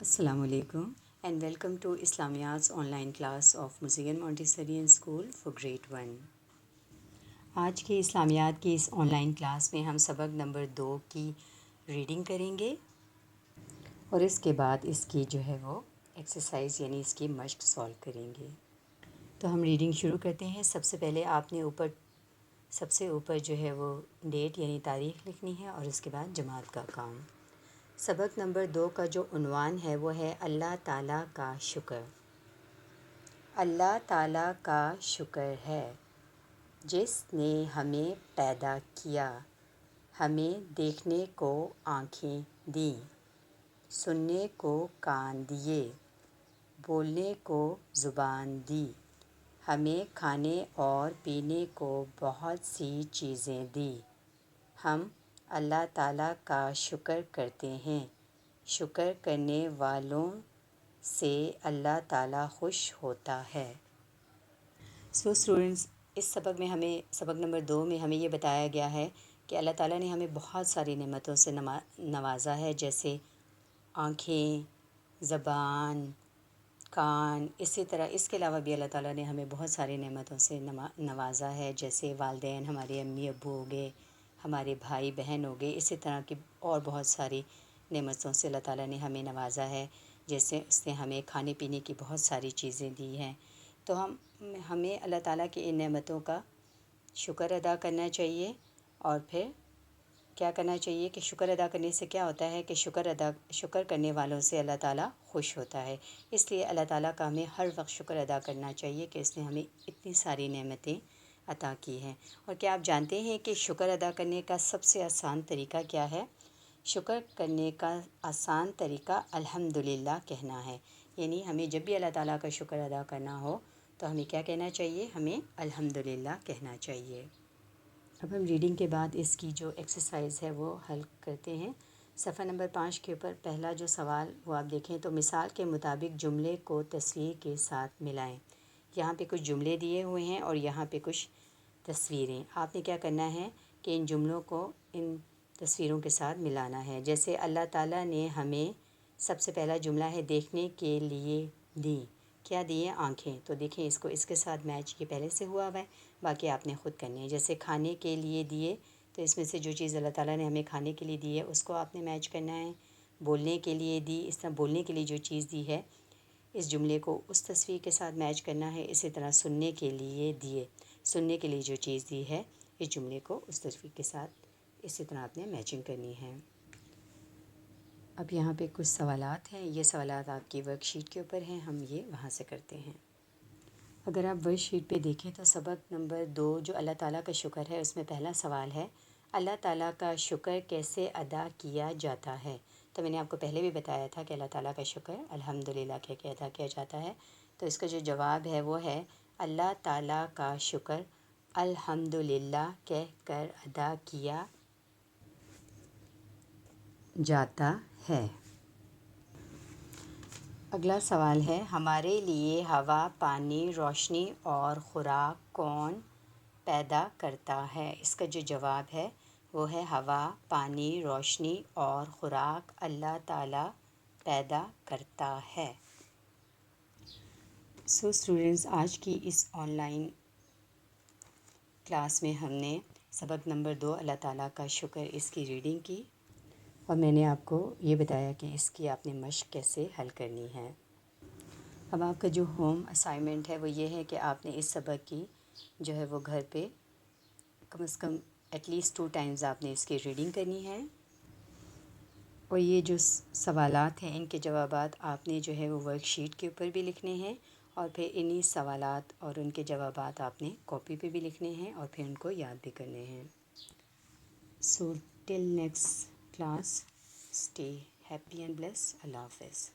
السلام علیکم and welcome to اسلامیات's online class of Muzain Montessori school for grade 1۔ آج کے اسلامیات کی اس آن لائن کلاس میں ہم سبق نمبر 2 کی ریڈنگ کریں گے اور اس کے بعد اس کی جو ہے وہ ایکسرسائز یعنی اس کی مشق سالو کریں گے۔ تو ہم ریڈنگ شروع کرتے ہیں۔ سب سے پہلے آپ نے سب سے اوپر جو ہے وہ ڈیٹ یعنی تاریخ لکھنی ہے اور اس کے بعد جماعت کا کام۔ سبق نمبر 2 کا جو عنوان ہے وہ ہے اللہ تعالیٰ کا شکر۔ اللہ تعالیٰ کا شکر ہے جس نے ہمیں پیدا کیا، ہمیں دیکھنے کو آنکھیں دیں، سننے کو کان دیے، بولنے کو زبان دی، ہمیں کھانے اور پینے کو بہت سی چیزیں دی۔ ہم اللہ تعالیٰ کا شکر کرتے ہیں۔ شکر کرنے والوں سے اللہ تعالیٰ خوش ہوتا ہے۔ اسٹوڈنٹس، اس سبق نمبر 2 میں ہمیں یہ بتایا گیا ہے کہ اللہ تعالیٰ نے ہمیں بہت ساری نعمتوں سے نوازا ہے، جیسے آنکھیں، زبان، کان۔ اسی طرح اس کے علاوہ بھی اللہ تعالیٰ نے ہمیں بہت ساری نعمتوں سے نوازا ہے، جیسے والدین، ہمارے امی ابو ہو گئے، ہمارے بھائی بہن ہو گئے۔ اسی طرح کی اور بہت ساری نعمتوں سے اللہ تعالیٰ نے ہمیں نوازا ہے، جیسے اس نے ہمیں کھانے پینے کی بہت ساری چیزیں دی ہیں۔ تو ہمیں اللہ تعالیٰ کی ان نعمتوں کا شکر ادا کرنا چاہیے، اور پھر کیا کرنا چاہیے کہ شکر ادا کرنے سے کیا ہوتا ہے کہ شکر کرنے والوں سے اللہ تعالیٰ خوش ہوتا ہے۔ اس لیے اللہ تعالیٰ کا ہمیں ہر وقت شکر ادا کرنا چاہیے کہ اس نے ہمیں اتنی ساری نعمتیں عطا کی ہیں۔ اور کیا آپ جانتے ہیں کہ شکر ادا کرنے کا سب سے آسان طریقہ کیا ہے؟ شکر کرنے کا آسان طریقہ الحمدللہ کہنا ہے۔ یعنی ہمیں جب بھی اللہ تعالیٰ کا شکر ادا کرنا ہو تو ہمیں کیا کہنا چاہیے؟ ہمیں الحمدللہ کہنا چاہیے۔ اب ہم ریڈنگ کے بعد اس کی جو ایکسرسائز ہے وہ حل کرتے ہیں۔ صفحہ نمبر 5 کے اوپر پہلا جو سوال وہ آپ دیکھیں تو مثال کے مطابق جملے کو تصویر کے ساتھ ملائیں۔ یہاں پہ کچھ جملے دیے ہوئے ہیں اور یہاں پہ کچھ تصویریں۔ آپ نے کیا کرنا ہے کہ ان جملوں کو ان تصویروں کے ساتھ ملانا ہے۔ جیسے اللہ تعالیٰ نے ہمیں، سب سے پہلا جملہ ہے دیکھنے کے لیے دی۔ کیا دیے؟ آنکھیں۔ تو دیکھیں اس کو اس کے ساتھ میچ یہ پہلے سے ہوا ہے، باقی آپ نے خود کرنے ہیں۔ جیسے کھانے کے لیے دیے، تو اس میں سے جو چیز اللہ تعالیٰ نے ہمیں کھانے کے لیے دی ہے اس کو آپ نے میچ کرنا ہے۔ بولنے کے لیے دی، اس طرح بولنے کے لیے جو چیز دی ہے اس جملے کو اس تصویر کے ساتھ میچ کرنا ہے۔ اسی طرح سننے کے لیے دیے، سننے کے لیے جو چیز دی ہے اس جملے کو اس تصویر کے ساتھ اسی طرح آپ نے میچنگ کرنی ہے۔ اب یہاں پہ کچھ سوالات ہیں، یہ سوالات آپ کی ورک شیٹ کے اوپر ہیں، ہم یہ وہاں سے کرتے ہیں۔ اگر آپ ورک شیٹ پہ دیکھیں تو سبق نمبر 2 جو اللہ تعالیٰ کا شکر ہے اس میں پہلا سوال ہے اللہ تعالیٰ کا شکر کیسے ادا کیا جاتا ہے؟ تو میں نے آپ کو پہلے بھی بتایا تھا کہ اللہ تعالیٰ کا شکر الحمدللہ کہہ کے ادا کیا جاتا ہے۔ تو اس کا جو جواب ہے وہ ہے اللہ تعالیٰ کا شکر الحمدللہ کہہ کر ادا کیا جاتا ہے۔ اگلا سوال ہے ہمارے لیے ہوا، پانی، روشنی اور خوراک کون پیدا کرتا ہے؟ اس کا جو جواب ہے وہ ہے ہوا، پانی، روشنی اور خوراک اللہ تعالیٰ پیدا کرتا ہے۔ اسٹوڈنٹس، آج کی اس آن لائن کلاس میں ہم نے سبق نمبر 2 اللہ تعالیٰ کا شکر اس کی ریڈنگ کی، اور میں نے آپ کو یہ بتایا کہ اس کی آپ نے مشق کیسے حل کرنی ہے۔ اب آپ کا جو ہوم اسائنمنٹ ہے وہ یہ ہے کہ آپ نے اس سبق کی جو ہے وہ گھر پہ کم از کم ایٹ لیسٹ 2 ٹائمز آپ نے اس کی ریڈنگ کرنی ہے، اور یہ جو سوالات ہیں ان کے جوابات آپ نے جو ہے وہ ورک شیٹ کے اوپر بھی لکھنے ہیں، اور پھر انہی سوالات اور ان کے جوابات آپ نے کاپی پہ بھی لکھنے ہیں اور پھر ان کو یاد بھی کرنے ہیں۔ So till next class, stay happy and bliss. Allah حافظ۔